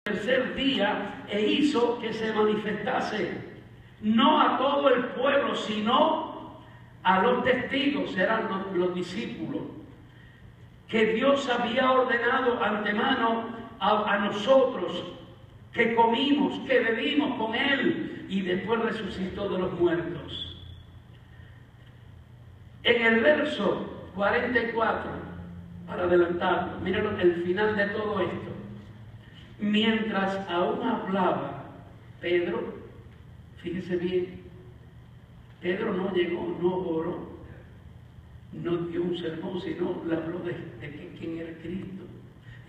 tercer día e hizo que se manifestase, no a todo el pueblo, sino a los testigos, eran los discípulos, que Dios había ordenado antemano a nosotros, que comimos, que bebimos con Él, y después resucitó de los muertos. En el verso 44, para adelantarlo, miren el final de todo esto. Mientras aún hablaba Pedro, fíjese bien, Pedro no llegó, no oró, no dio un sermón, sino le habló de quién era Cristo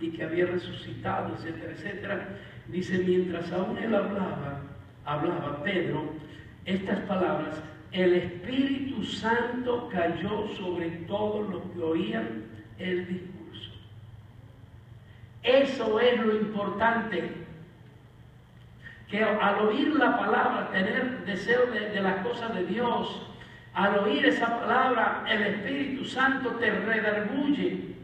y que había resucitado, etcétera, etcétera. Dice, mientras aún él hablaba Pedro, estas palabras, el Espíritu Santo cayó sobre todos los que oían el discurso. Eso es lo importante, que al oír la palabra, tener deseo de las cosas de Dios, al oír esa palabra, el Espíritu Santo te redarguye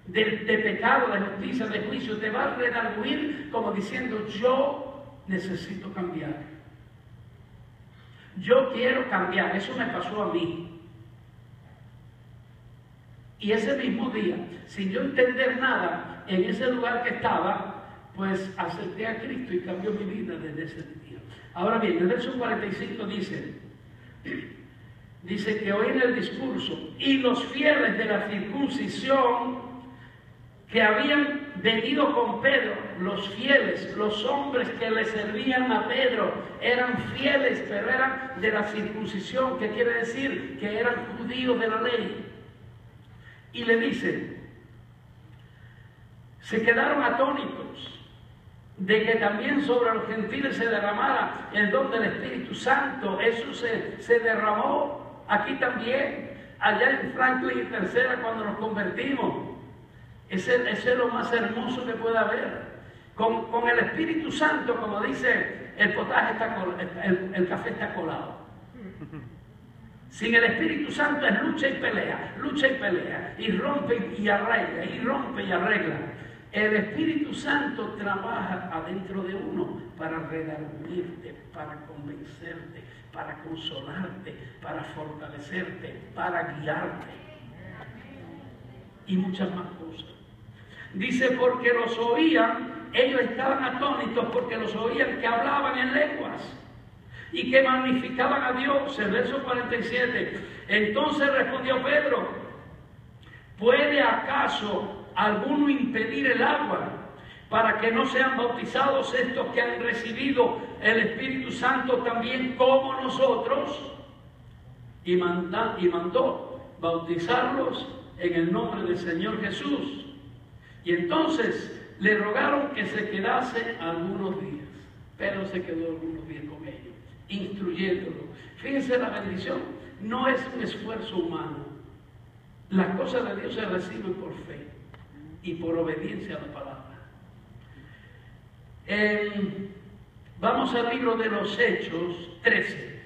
de pecado, de justicia, de juicio, te va a redarguir como diciendo, yo necesito cambiar. Yo quiero cambiar, eso me pasó a mí. Y ese mismo día, sin yo entender nada, en ese lugar que estaba, pues acepté a Cristo y cambió mi vida desde ese día. Ahora bien, el verso 45 dice que oí en el discurso, y los fieles de la circuncisión que habían venido con Pedro, los fieles, los hombres que le servían a Pedro, eran fieles, pero eran de la circuncisión, que quiere decir que eran judíos de la ley. Y le dicen, se quedaron atónitos de que también sobre los gentiles se derramara el don del Espíritu Santo. Eso se derramó aquí también, allá en Franklin y Tercera, cuando nos convertimos. Ese es lo más hermoso que puede haber. Con el Espíritu Santo, como dice, el potaje el café está colado. Sin el Espíritu Santo es lucha y pelea, y rompe y arregla, y rompe y arregla. El Espíritu Santo trabaja adentro de uno para redarguirte, para convencerte, para consolarte, para fortalecerte, para guiarte. Y muchas más cosas. Dice, porque los oían, ellos estaban atónitos porque los oían que hablaban en lenguas y que magnificaban a Dios. El verso 47. Entonces respondió Pedro, ¿puede acaso alguno impedir el agua para que no sean bautizados estos que han recibido el Espíritu Santo también como nosotros? Y mandó bautizarlos en el nombre del Señor Jesús. Y entonces le rogaron que se quedase algunos días. Pedro se quedó algunos días con ellos, instruyéndolo. Fíjense la bendición, no es un esfuerzo humano. Las cosas de Dios se reciben por fe y por obediencia a la palabra. Vamos al libro de los Hechos 13.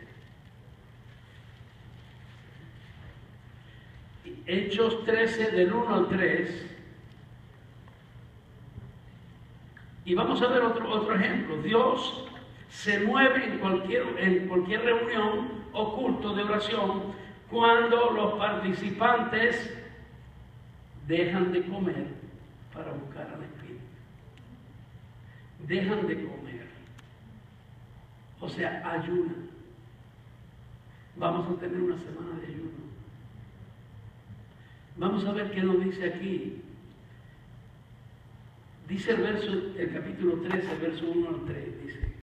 Hechos 13 del 1 al 3. Y vamos a ver otro ejemplo. Dios se mueve en cualquier reunión o culto de oración cuando los participantes dejan de comer para buscar al Espíritu. Dejan de comer. O sea, ayunan. Vamos a tener una semana de ayuno. Vamos a ver qué nos dice aquí. Dice el capítulo 13, verso 1 al 3, dice.